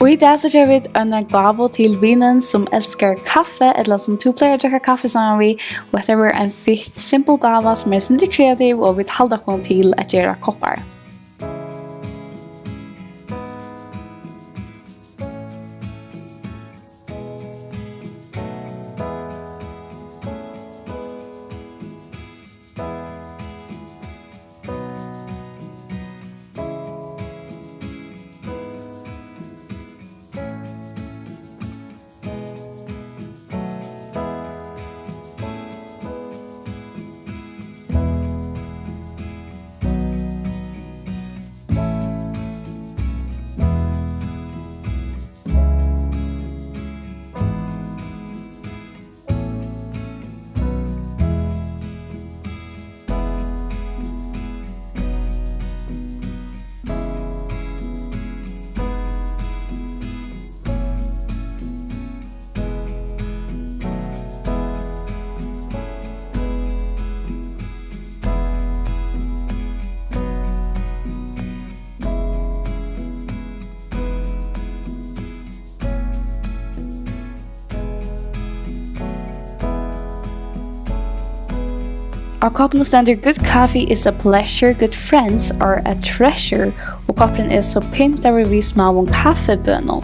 I dag så gör vi en gåva till vinen som älskar kaffe eller som du plejer att dricka kaffe samman med. Och det är en fitt simpel gåva som är inte kreativ och vi håller på till att göra koppar. Our koppen ständer good coffee is a pleasure, good friends are a treasure. Och koppen är så pyntar vi små kaffebönor.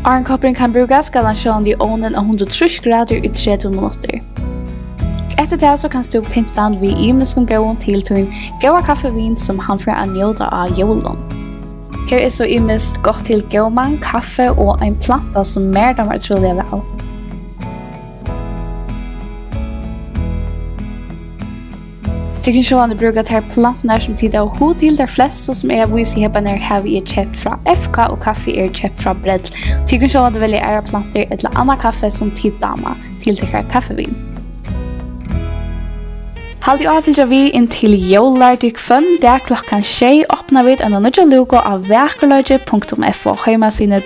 En koppen kan brukas ska han köra i ovnen 130 grader i 30 minuter. Efter det så kan du pynta vid imneskum gåen till en goda kaffevin som han får anjuta av julen. Här är så imest gott till gåman, kaffe och en planta som mer de troliga väl. Du kan sjå bruka de här plantorna som tittar och hod till de flesta som är vis i heben här vi är köpt från FK och kaffe är köpt från bredd. Du kan sjå välja era plantor eller annan kaffe som tittar till det här kaffevin. Haldi avfylja vi in till Jólagávuhugskot där klockan 6 öppnar vi en ny lúka av Vakurleiki.fo. Hemma sina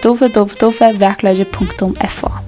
Vakurleiki.fo.